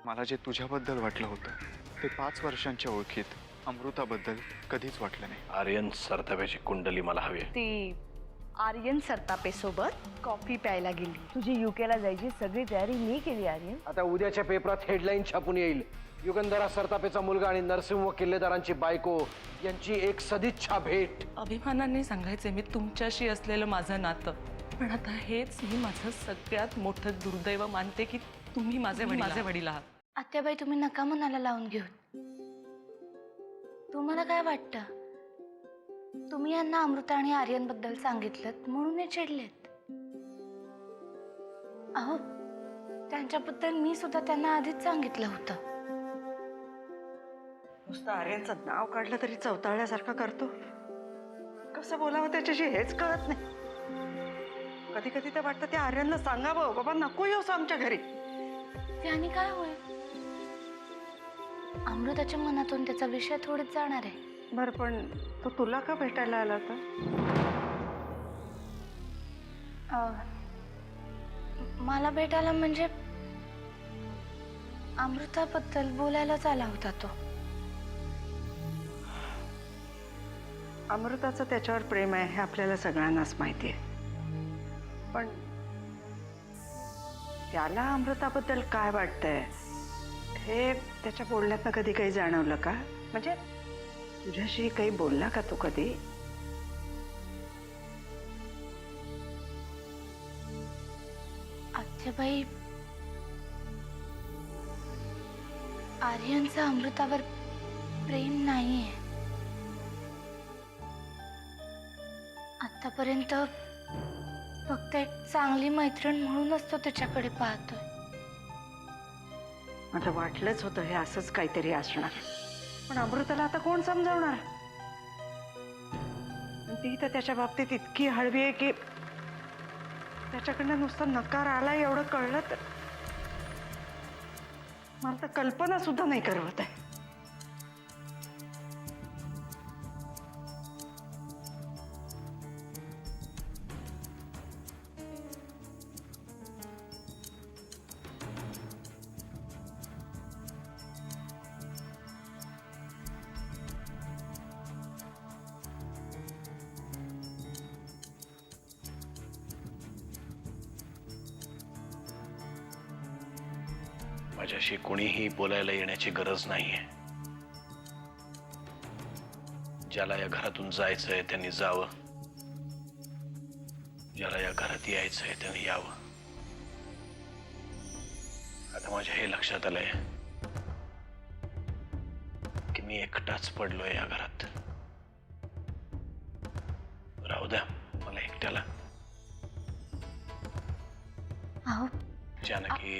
मला जे तुझ्याबद्दल वाटलं होतं ते 5 वर्षांच्या ओळखीत अमृताबद्दल कधीच वाटलं नाही. आर्यन सरताव्याची कुंडली मला हवी आहे. ती आर्यन सरतापे सोबत कॉफी प्यायला गेली. तुझी युकेला जायची सगळी तयारी मी केली आर्यन. आता उद्याच्या पेपरात हेडलाईन छापून येईल. युगंधरा सरतापेचा मुलगा आणि नरसिंह किल्लेदारांची बायको यांची एक सदिच्छा भेट. अभिमानाने सांगायचे मी तुमच्याशी असलेलं माझं नातं, पण आता हेच मी माझं सगळ्यात मोठं दुर्दैव मानते की तुम्ही माझे वडील आहात. आत्याबाई, तुम्ही नका मनाला लावून घेऊ. तुम्हाला काय वाटतं? तुम्ही यांना अमृता आणि आर्यन बद्दल सांगितलं म्हणून हे चिडलेत. अहो, त्यांच्याबद्दल मी सुद्धा त्यांना आधीच सांगितलं होतं. नुसतं आर्यनचं नाव काढलं तरी चवताळल्यासारखं करतो. कसं बोलावं त्याच्याशी हेच कळत नाही. कधी कधी तर वाटतं त्या आर्यनला सांगावं, बाबा नको येऊस आमच्या घरी. त्याने काय होईल? अमृताच्या मनातून त्याचा विषय थोडीच जाणार आहे. बरं, पण तो तुला का भेटायला आला होता? मला भेटायला म्हणजे अमृताबद्दल बोलायलाच आला होता तो. अमृताचं त्याच्यावर प्रेम आहे हे आपल्याला सगळ्यांनाच माहिती आहे, पण त्याला अमृताबद्दल काय वाटतंय हे त्याच्या बोलण्यातनं कधी काही जाणवलं का? म्हणजे तुझ्याशी काही बोलला का तो कधी? आत्याबाई, आर्यनचं अमृतावर प्रेम नाहीये. आतापर्यंत फक्त एक चांगली मैत्रीण म्हणूनच तो त्याच्याकडे पाहतोय. मला वाटलंच होतं हे असंच काहीतरी असणार, पण अमृताला आता कोण समजावणार? ती तर त्याच्या बाबतीत इतकी हळवी आहे की त्याच्याकडनं नुसतं नकार आला एवढं कळलं तर मला तर कल्पना सुद्धा नाही करवत आहे. माझ्याशी कोणीही बोलायला येण्याची गरज नाहीये. ज्याला या घरातून जायचंय त्यांनी जावं, ज्याला या घरात यायचंय त्यांनी यावं. आता माझ्या हे लक्षात आलंय की मी एकटाच पडलोय या घरात. राहू द्या मला एकट्याला. अहो, जानकी,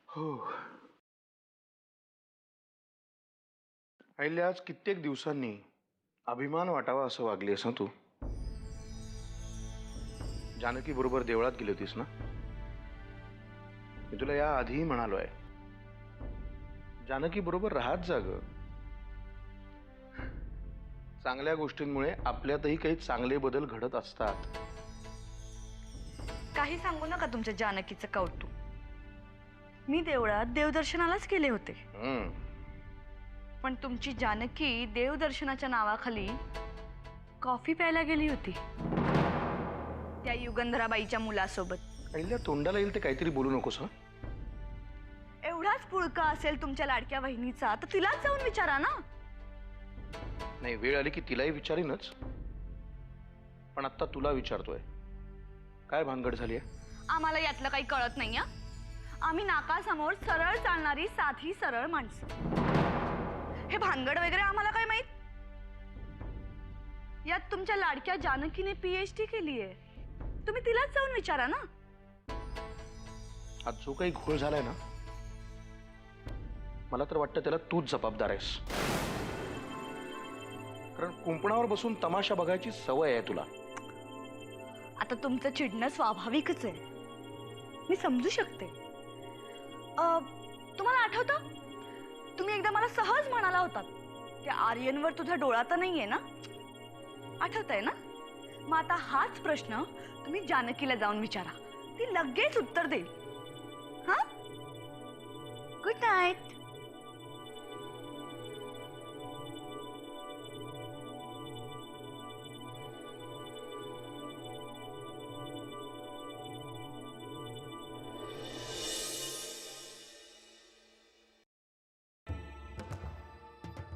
हो. आईला आज कित्येक दिवसांनी अभिमान वाटावा असं वागलीस ना तू. जानकी बरोबर देवळात गेली होतीस ना? मी तुला या आधीही म्हणालोय, जानकी बरोबर राहत जा ग. चांगल्या गोष्टींमुळे आपल्यातही काही चांगले बदल घडत असतात. काही सांगू नका तुमच्या जानकीचं कौतुक. मी देवळात देवदर्शनालाच गेले होते, पण तुमची जानकी देवदर्शनाच्या नावाखाली कॉफी प्यायला गेली होती त्या युगंधराबाईच्या मुलासोबत. आईला तोंडाला येईल ते काहीतरी बोलू नकोस. हं, एवढाच पुळका असेल तुमच्या लाडक्या बहिणीचा तर तिलाच जाऊन विचारा ना. नाही, वेळ आली की तिलाही विचारीनच, पण आता तुला विचारतोय, काय भानगड झाली आहे? आम्हाला यातलं काही कळत नाही. आम्ही नाकासमोर सरळ चालणारी साधी सरळ माणसं. हे भानगड वगैरे आम्हाला काय माहित? यात तुमच्या लाडक्या जानकीने PhD केली आहे. तुम्ही तिलाच जाऊन विचारा ना. आज जो काही घोळ झालाय ना मला तर वाटतं त्याला तूच जबाबदार आहेस. कारण कुंपणावर बसून तमाशा बघायची सवय आहे तुला. आता तुमचं चिडणं स्वाभाविकच आहे, मी समजू शकते. तुम्हाला आठवतं तुम्ही एकदा मला सहज म्हणाला होता त्या आर्यनवर तुझा डोळा तर नाहीये ना? आठवतंय ना? मग आता हाच प्रश्न तुम्ही जानकीला जाऊन विचारा, ती लगेच उत्तर देईल. हा, गुड नाईट.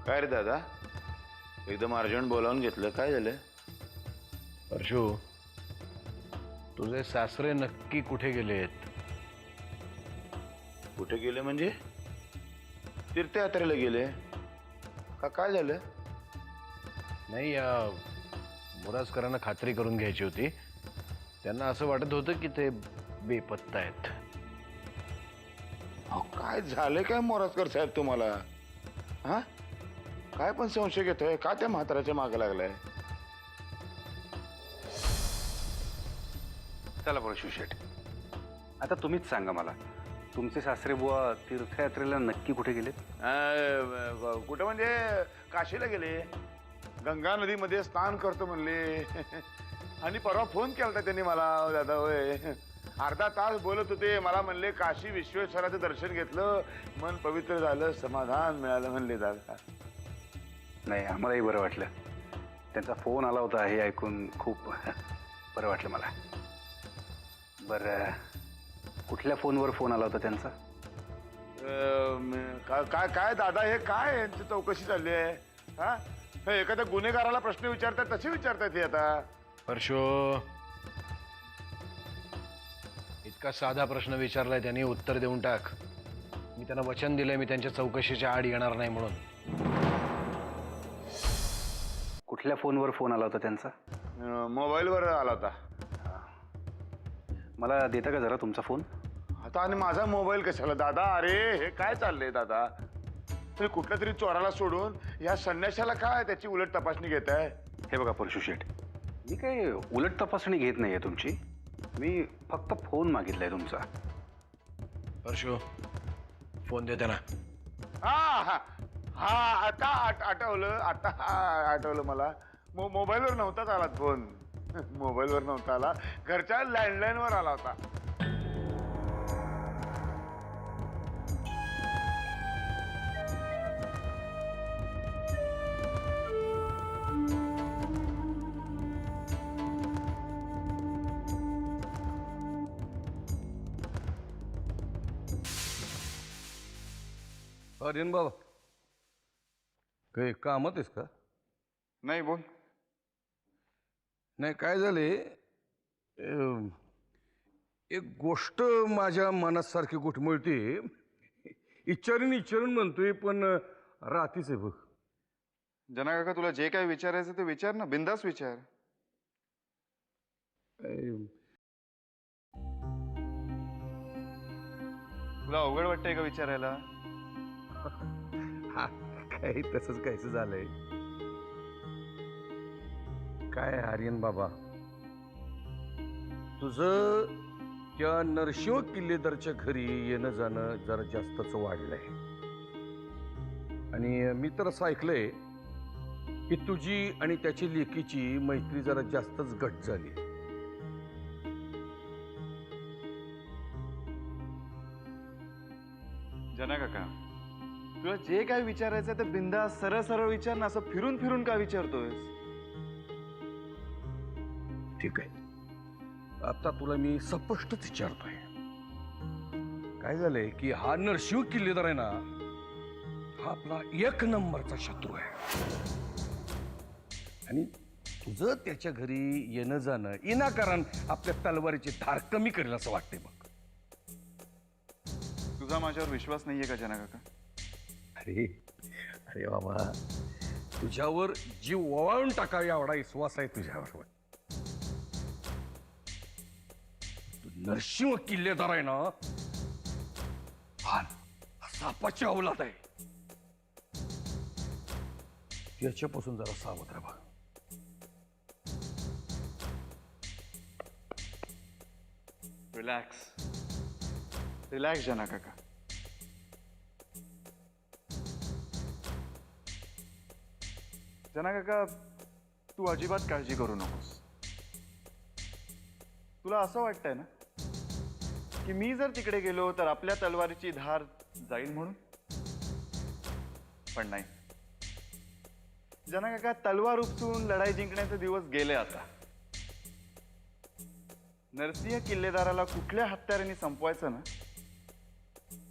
काय रे दादा, एकदम अर्जंट बोलावून घेतलं, काय झालं? परशू, तुझे सासरे नक्की कुठे गेलेत? कुठे गेले म्हणजे? तीर्थयात्रेला गेले का? काय झालं? नाही, मुरासकरांना खात्री करून घ्यायची होती. त्यांना असं वाटत होतं की ते बेपत्ता आहेत. अहो, काय झालं काय मोरासकर साहेब तुम्हाला? हा, काय पण संशय घेतोय का? त्या म्हाताऱ्याच्या मागे लागलाय? चला परशू शेठ, आता तुम्हीच सांगा मला, तुमचे सासरे बुवा तीर्थयात्रेला नक्की कुठे गेलेत? कुठं म्हणजे काशीला गेले. गंगा नदीमध्ये स्नान करतो म्हणले. आणि परवा फोन केला त्यांनी मला. दादा होय, अर्धा तास बोलत होते. मला म्हणले काशी विश्वेश्वराचं दर्शन घेतलं, मन पवित्र झालं, समाधान मिळालं म्हणले. दादा नाही, आम्हालाही बरं वाटलं. त्यांचा फोन आला होता हे ऐकून खूप बरं वाटलं मला. बरं, कुठल्या फोनवर फोन आला होता त्यांचा? काय काय दादा, हे काय यांची चौकशी चालली आहे? हा, हे एखाद्या गुन्हेगाराला प्रश्न विचारतात तसे विचारतात हे आता. परशू, इतका साधा प्रश्न विचारलाय त्यांनी, उत्तर देऊन टाक. मी त्यांना वचन दिलंय मी त्यांच्या चौकशीच्या आड येणार नाही म्हणून. कुठल्या फोनवर फोन आला होता त्यांचा? मोबाईलवर आला होता. मला देता का जरा तुमचा फोन? आता आणि माझा मोबाईल कशाला दादा? अरे हे काय चाललंय दादा? तुम्ही कुठल्या तरी चोराला सोडून या संन्याशाला काय त्याची उलट तपासणी घेत आहे? हे बघा परशू शेठ, मी काही उलट तपासणी घेत नाहीये तुमची. मी फक्त फोन मागितलाय तुमचा. परशू, फोन दे त्यांना. हा हा हा, आता आठवलं, आता आठवलं मला. मोबाईलवर नव्हताच आला फोन. मोबाईलवर नव्हता आला, घरच्या लँडलाईनवर आला होता. आर्यन बाबा, काही कामात आहेस का? नाही, बोल. नाही, काय झाले, एक गोष्ट माझ्या मनासारखी घुटमळते. इच्चारून म्हणतोय, पण राहतीच आहे बघ. जना काका, तुला जे काय विचारायचं ते विचार ना, बिंदास विचार. तुला अवघड वाटतंय का विचारायला? हा, काही तसंच काहीच झालंय. काय आर्यन बाबा, तुझं त्या नरशिंह किल्लेदारच्या घरी येणं जाणं जरा जास्तच वाढलंय. आणि मी तर असं ऐकलंय की तुझी आणि त्याची लेकीची मैत्री जरा जास्तच घट झाली. जना काका, तुला जे काय विचारायचं ते बिंदास सरळ सरळ विचार ना, असं फिरून फिरून का विचारतोयस? ठीक आहे, आता तुला मी स्पष्टच विचारतोय. काय झालंय की हा नरशिंह किल्लेदार आहे ना, हा आपला एक नंबरचा शत्रू आहे. आणि तुझं त्याच्या घरी येणं जाणं विनाकारण आपल्या तलवारीची धार कमी करेल असं वाटतंय बघ. तुझा माझ्यावर विश्वास नाहीये का जना काका? अरे अरे बाबा, तुझ्यावर जीव ओवाळून टाकावी एवढा विश्वास आहे तुझ्यावर. तू नरशिंह किल्लेदार आहे ना, हा सापाची अवलाद आहे. याच्यापासून जरा सावध राहा. रिलॅक्स रिलॅक्स जना काका. जना काका, तू अजिबात काळजी करू नकोस. तुला असं वाटतंय ना की मी जर तिकडे गेलो तर आपल्या तलवारीची धार जाईल म्हणून? पण नाही जना काका, तलवार उपसून लढाई जिंकण्याचे दिवस गेले आता. नरसिंह किल्लेदाराला कुठल्या हत्याराने संपवायचं ना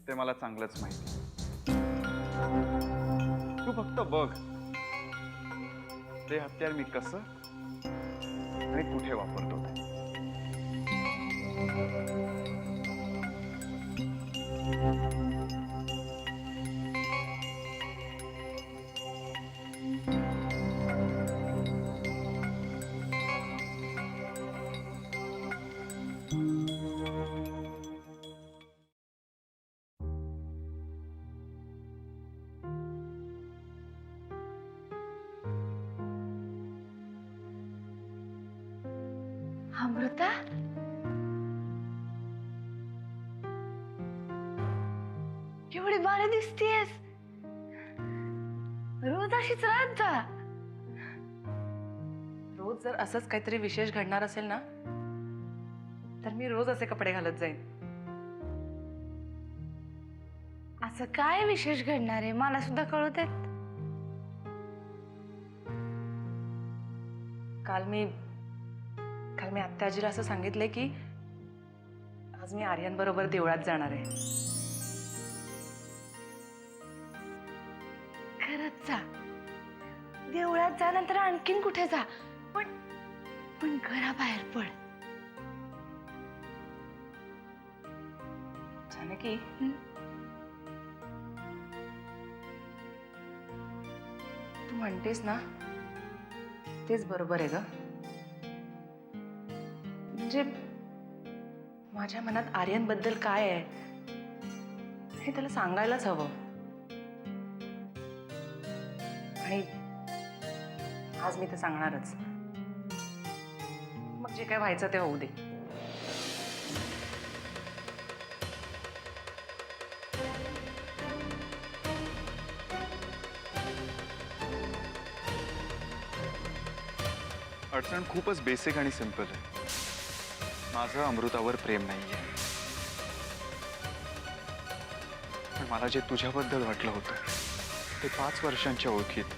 ते मला चांगलंच माहिती. तू फक्त बघ ते हत्यार मी कसं आणि कुठे वापरतो ते. अमृता, एवढी बारी दिसतीयस. रोज अशीच राहत जा. रोज जर असंच काहीतरी विशेष घडणार असेल ना तर मी रोज असे कपडे घालत जाईन. असं काय विशेष घडणार आहे मला सुद्धा कळू देत. काल मी आत्याजीला असं सांगितलंय की आज मी आर्यन बरोबर देवळात जाणार आहे. खरंच जा. देवळात जा, नंतर आणखीन कुठे जा, पण घराबाहेर पड. जानकी, तू म्हणतेस ना तेच बरोबर आहे ग. म्हणजे माझ्या मनात आर्यन बद्दल काय आहे हे त्याला सांगायलाच हवं. आणि आज मी ते सांगणारच. मग जे काय व्हायचं ते होऊ दे. अडचण खूपच बेसिक आणि सिंपल आहे. माझं अमृतावर प्रेम नाहीये. पण मला जे तुझ्याबद्दल वाटलं होतं ते 5 वर्षांच्या ओळखीत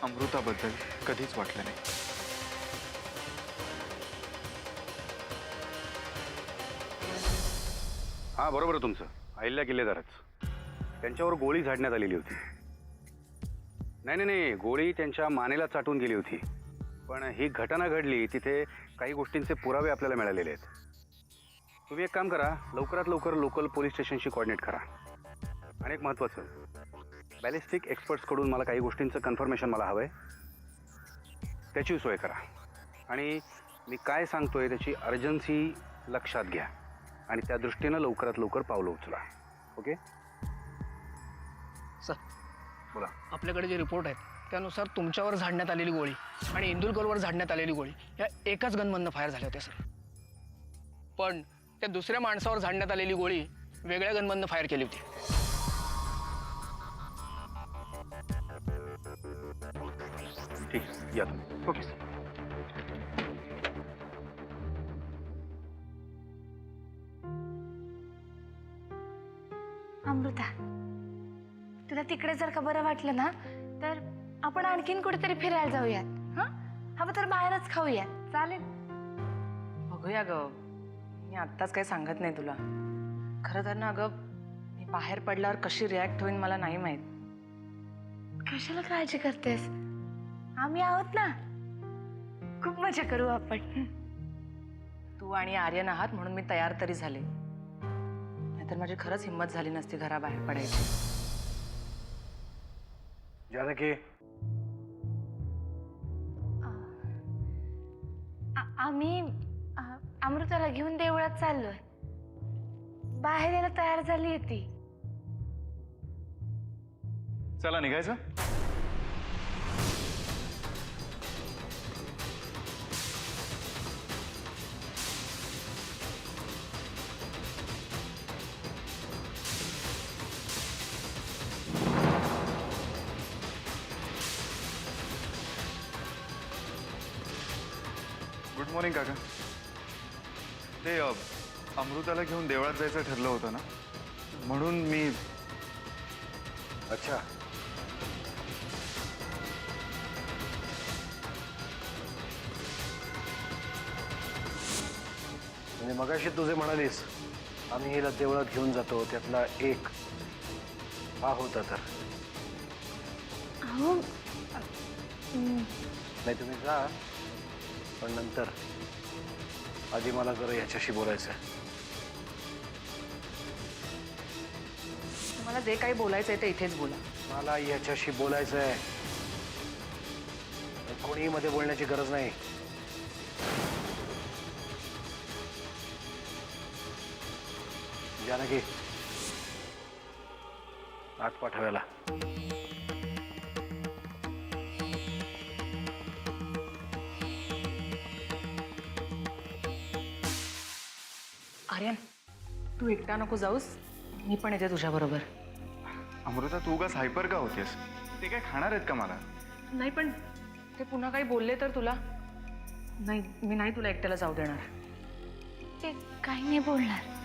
अमृताबद्दल कधीच वाटलं नाही. हां, बरोबर आहे तुमचं. अहिल्या किल्लेदारच. त्यांच्यावर गोळी झाडण्यात आलेली होती. नाही, गोळी त्यांच्या मानेला चाटून गेली होती. पण ही घटना घडली तिथे काही गोष्टींचे पुरावे आपल्याला मिळालेले आहेत. तुम्ही एक काम करा, लवकरात लवकर लोकल पोलीस स्टेशनशी कॉर्डिनेट करा. आणि एक महत्त्वाचं, बॅलिस्टिक एक्सपर्ट्सकडून मला काही गोष्टींचं कन्फर्मेशन मला हवं आहे, त्याची सोय करा. आणि मी काय सांगतोय त्याची अर्जन्सी लक्षात घ्या आणि त्या दृष्टीनं लवकरात लवकर पावलं उचला. ओके सर, बोला. आपल्याकडे जे रिपोर्ट आहेत त्यानुसार तुमच्यावर झाडण्यात आलेली गोळी आणि इंदुरकरवर झाडण्यात आलेली गोळी या एकाच गनमधनं फायर झाल्या होत्या सर. पण त्या दुसऱ्या माणसावर झाडण्यात आलेली गोळी वेगळ्या गनमधनं फायर केली होती. ठीक आहे, या तुम्ही. Okay sir. अमृता, तुला तिकडे जर का बरं वाटलं ना तर आपण आणखीन कुठेतरी फिरायला जाऊयात. हा, हवं तर बाहेरच खाऊयात, चालेल? बघूया ग. मी आत्ताच काही सांगत नाही तुला. खरं तर ना अगं, मी बाहेर पडल्यावर कशी रिॲक्ट होईन मला नाही माहीत. कशाला काळजी करतेस? आम्ही आहोत ना. खूप मजा करू आपण. तू आणि आर्यन आहात म्हणून मी तयार तरी झाले. नाहीतर माझी खरंच हिंमत झाली नसती घराबाहेर पडायची. जानकी, आम्ही अमृताला घेऊन देवळात चाललोय. बाहेर यायला तयार झाली ती. चला निघायचं. गुड मॉर्निंग काका. ते अमृताला घेऊन देवळात जायचं ठरलं होतं ना, म्हणून मी. अच्छा, म्हणजे मगाशी तुझे म्हणालीस आम्ही हिला देवळात घेऊन जातो, त्यातला एक हा होता तर. अहो नाही तुम्ही जा, पण नंतर आधी मला जरा याच्याशी बोलायचं आहे. तुम्हाला जे काही बोलायचं आहे ते इथेच बोला. मला याच्याशी बोलायचं आहे. कोणीही मध्ये बोलण्याची गरज नाही. जानकी, आत पाठवायला. आर्यन, तू एकटा नको जाऊस, मी पण येते तुझ्या बरोबर. अमृता तू उगाच हायपर का होतेस? ते काय खाणार आहेत का मला? नाही पण ते पुन्हा काही बोलले तर तुला. नाही, मी नाही तुला एकट्याला जाऊ देणार. ते काही नाही बोलणार.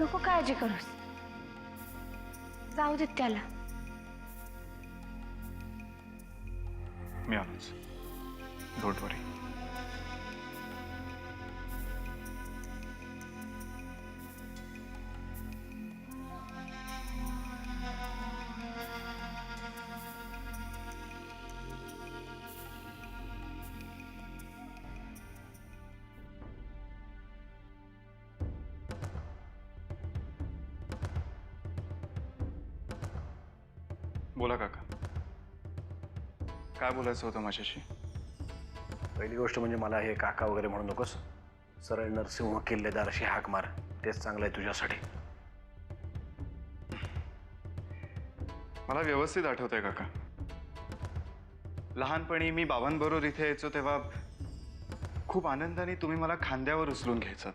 नको काळजी करूस. जाऊ देत त्याला. मी आलोच. डोंट वरी. बोला काका, काय बोलायचं होतं माझ्याशी? पहिली गोष्ट म्हणजे मला हे काका वगैरे म्हणू नकोस. सरळ नरसिंह किल्लेदार अशी हाक मार. तेच चांगलं आहे तुझ्यासाठी. मला व्यवस्थित आठवतंय काका, लहानपणी मी बाबांबरोबर इथे यायचो तेव्हा खूप आनंदाने तुम्ही मला खांद्यावर उचलून घ्यायचात.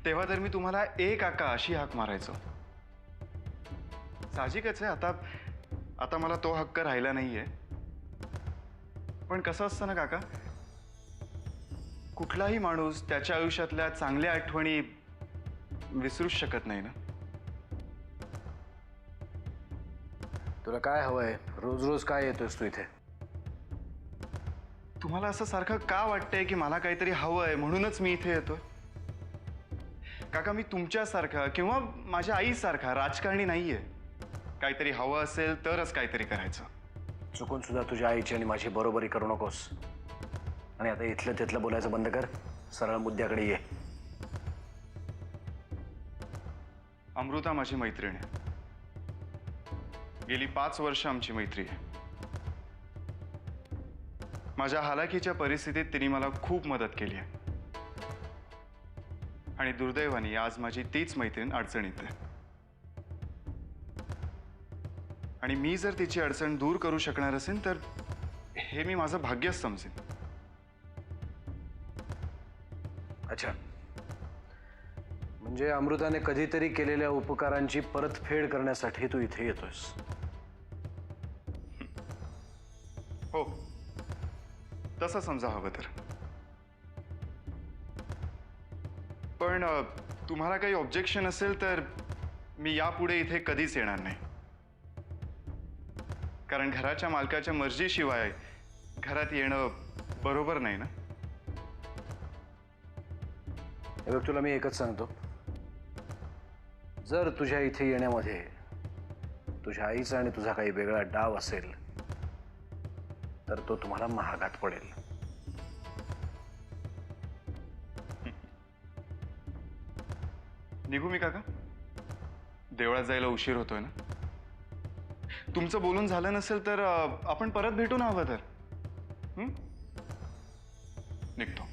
तेव्हा तर मी तुम्हाला ए काका अशी हाक मारायचो. साहजिकच आहे, आता मला तो हक्क राहिला नाहीये. पण कसं असतं ना काका, कुठलाही माणूस त्याच्या आयुष्यातल्या चांगल्या आठवणी विसरूच शकत नाही ना. तुला काय हवंय? रोज रोज काय येतोस तू इथे? तुम्हाला असं सारखं का वाटतंय की मला काहीतरी हवंय म्हणूनच मी इथे येतोय? काका, मी तुमच्यासारखा किंवा माझ्या आईसारखा राजकारणी नाहीये. काहीतरी हवं असेल तरच काहीतरी करायचं. चुकून सुद्धा तुझ्या आईची आणि माझी बरोबरी करू नकोस. आणि आता इथलं तिथलं बोलायचं बंद कर. सरळ मुद्द्याकडे ये. अमृता माझी मैत्रीण आहे. गेली 5 वर्ष आमची मैत्री आहे. माझ्या हालाकीच्या परिस्थितीत तिने मला खूप मदत केली आहे. आणि दुर्दैवाने आज माझी तीच मैत्रीण अडचणीत आहे. आणि मी जर तिची अडचण दूर करू शकणार असेल तर हे मी माझं भाग्यच समजेन. अच्छा, म्हणजे अमृताने कधीतरी केलेल्या उपकारांची परतफेड करण्यासाठी तू इथे येतोयस? हो, तसं समजा हवं तर. पण तुम्हाला काही ऑब्जेक्शन असेल तर मी यापुढे इथे कधीच येणार नाही. कारण घराच्या मालकाच्या मर्जीशिवाय घरात येणं बरोबर नाही ना. हे बघ, तुला मी एकच सांगतो, जर तुझ्या इथे येण्यामध्ये तुझ्या आईचा आणि तुझा काही वेगळा डाव असेल तर तो तुम्हाला महागात पडेल. निघू मी काका? देवळात जायला उशीर होतोय ना. तुमचं बोलून झालं नसेल तर आपण परत भेटू ना हवं तर. निघतो.